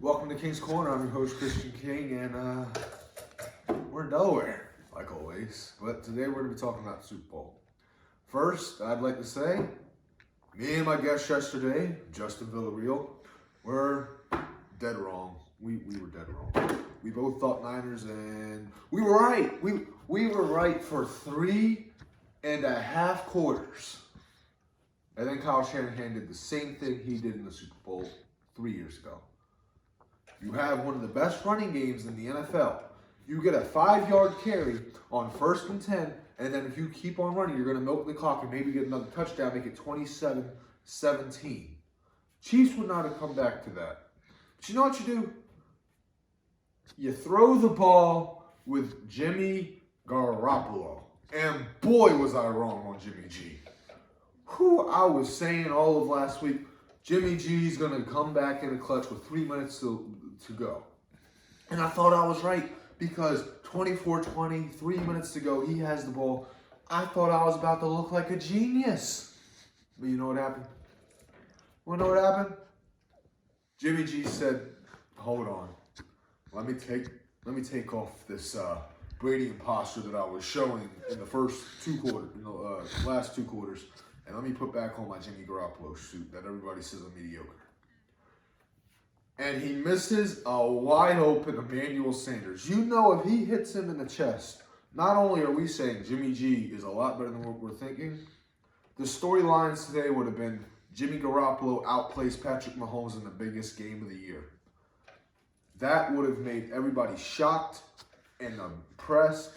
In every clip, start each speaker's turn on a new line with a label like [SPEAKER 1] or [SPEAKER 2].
[SPEAKER 1] Welcome to King's Corner. I'm your host, Christian King, and we're in Delaware, like always. But today we're going to be talking about the Super Bowl. First, I'd like to say, me and my guest yesterday, Justin Villarreal, were dead wrong. We were dead wrong. We both thought Niners, and we were right. We were right for 3.5 quarters. And then Kyle Shanahan did the same thing he did in the Super Bowl 3 years ago. You have one of the best running games in the NFL. You get a 5-yard carry on 1st and 10, and then if you keep on running, you're going to milk the clock and maybe get another touchdown, make it 27-17. Chiefs would not have come back to that. But you know what you do? You throw the ball with Jimmy Garoppolo. And boy, was I wrong on Jimmy G. I was saying all of last week, Jimmy G's going to come back in a clutch with 3 minutes to go. And I thought I was right because 24-20, 3 minutes to go, he has the ball. I thought I was about to look like a genius. But you know what happened? Want to know what happened? Jimmy G said, hold on. Let me take off this Brady imposter that I was showing in the first 2 quarters, last 2 quarters. And let me put back on my Jimmy Garoppolo suit that everybody says I'm mediocre. And he misses a wide open Emmanuel Sanders. You know, if he hits him in the chest, not only are we saying Jimmy G is a lot better than what we're thinking, the storylines today would have been Jimmy Garoppolo outplays Patrick Mahomes in the biggest game of the year. That would have made everybody shocked and impressed.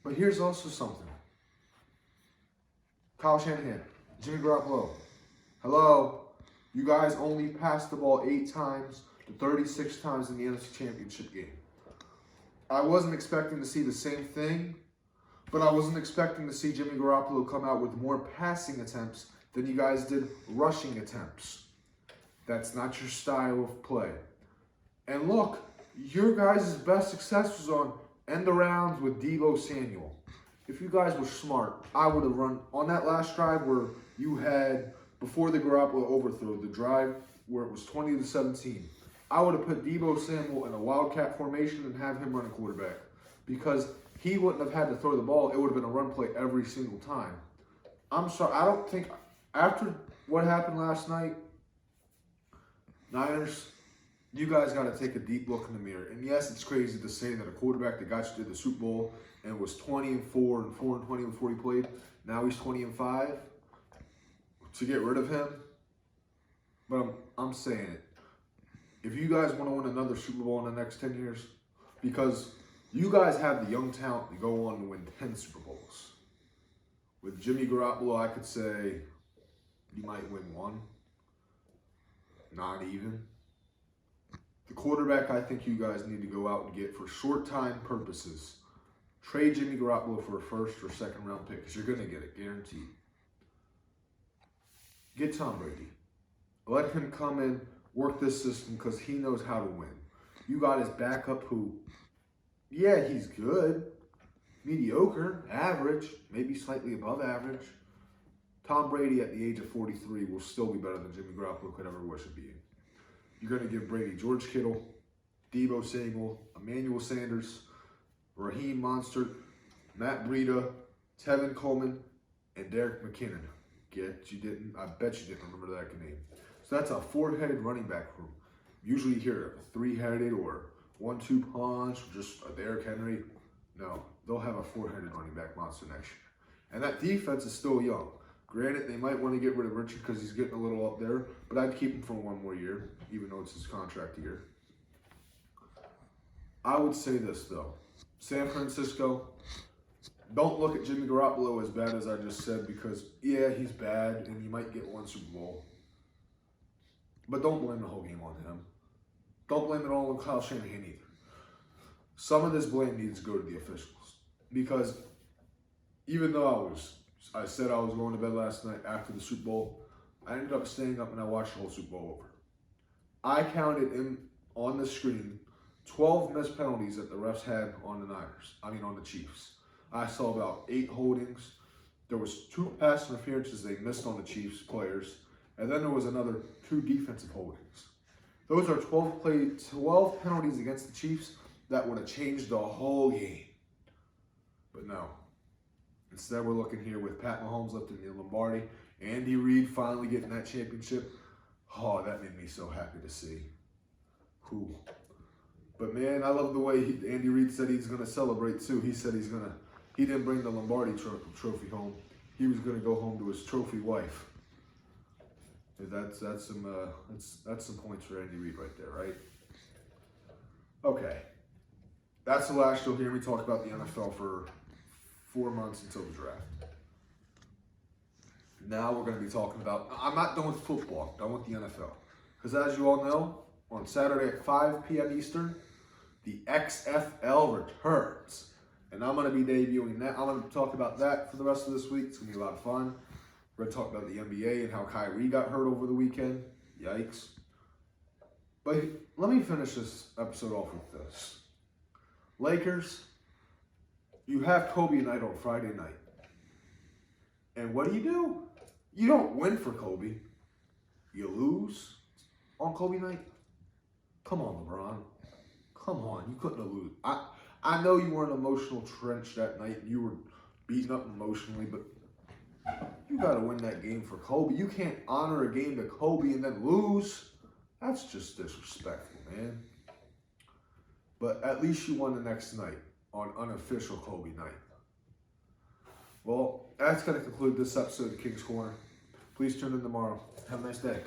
[SPEAKER 1] But here's also something. Kyle Shanahan, Jimmy Garoppolo, hello. You guys only passed the ball 8 times to 36 times in the NFC Championship game. I wasn't expecting to see the same thing, but I wasn't expecting to see Jimmy Garoppolo come out with more passing attempts than you guys did rushing attempts. That's not your style of play. And look, your guys' best success was on end arounds with Deebo Samuel. If you guys were smart, I would have run on that last drive where you had, before the Garoppolo overthrow, the drive where it was 20-17. I would have put Deebo Samuel in a wildcat formation and have him run a quarterback because he wouldn't have had to throw the ball. It would have been a run play every single time. I'm sorry. I don't think after what happened last night, Niners, you guys got to take a deep look in the mirror. And yes, it's crazy to say that a quarterback that got you to the Super Bowl and was 20-4 and 4-20 before he played, now he's 20-5. To get rid of him, but I'm saying it. If you guys want to win another Super Bowl in the next 10 years, because you guys have the young talent to go on to win 10 Super Bowls. With Jimmy Garoppolo, I could say you might win 1. Not even. The quarterback I think you guys need to go out and get for short-time purposes. Trade Jimmy Garoppolo for a 1st or 2nd round pick because you're going to get it, guaranteed. Get Tom Brady. Let him come in, work this system because he knows how to win. You got his backup who, yeah, he's good, mediocre, average, maybe slightly above average. Tom Brady at the age of 43 will still be better than Jimmy Garoppolo could ever wish to be in. You're going to give Brady George Kittle, Deebo Samuel, Emmanuel Sanders, Raheem Mostert, Matt Breida, Tevin Coleman, and Derek McKinnon. I bet you didn't remember that name. So that's a 4-headed running back room. Usually you hear a 3-headed or 1-2 punch, just a Derrick Henry. No, they'll have a 4-headed running back monster next year. And that defense is still young. Granted, they might want to get rid of Richard because he's getting a little up there, but I'd keep him for 1 more year, even though it's his contract year. I would say this, though. San Francisco, don't look at Jimmy Garoppolo as bad as I just said because, yeah, he's bad and he might get 1 Super Bowl. But don't blame the whole game on him. Don't blame it all on Kyle Shanahan either. Some of this blame needs to go to the officials because even though I said I was going to bed last night after the Super Bowl, I ended up staying up and I watched the whole Super Bowl over. I counted on the screen 12 missed penalties that the refs had on the Chiefs. I saw about 8 holdings. There was 2 pass interferences they missed on the Chiefs players, and then there was another 2 defensive holdings. Those are 12 penalties against the Chiefs that would have changed the whole game. But no. Instead, we're looking here with Pat Mahomes lifting the Lombardi. Andy Reid finally getting that championship. Oh, that made me so happy to see. Cool. But man, I love the way Andy Reid said he's going to celebrate too. He said he didn't bring the Lombardi trophy home. He was going to go home to his trophy wife. That's some points for Andy Reid right there, right? Okay. That's the last you'll hear me talk about the NFL for 4 months until the draft. Now we're going to be talking about, I'm not done with football, I'm done with the NFL. Because as you all know, on Saturday at 5 p.m. Eastern, the XFL returns. And I'm going to be debuting that. I'm going to talk about that for the rest of this week. It's going to be a lot of fun. We're going to talk about the NBA and how Kyrie got hurt over the weekend. Yikes. But let me finish this episode off with this. Lakers, you have Kobe night on Friday night. And what do? You don't win for Kobe. You lose on Kobe night? Come on, LeBron. Come on. You couldn't have lost. I know you were in an emotional trench that night. You were beaten up emotionally, but you got to win that game for Kobe. You can't honor a game to Kobe and then lose. That's just disrespectful, man. But at least you won the next night on unofficial Kobe night. Well, that's going to conclude this episode of King's Corner. Please tune in tomorrow. Have a nice day.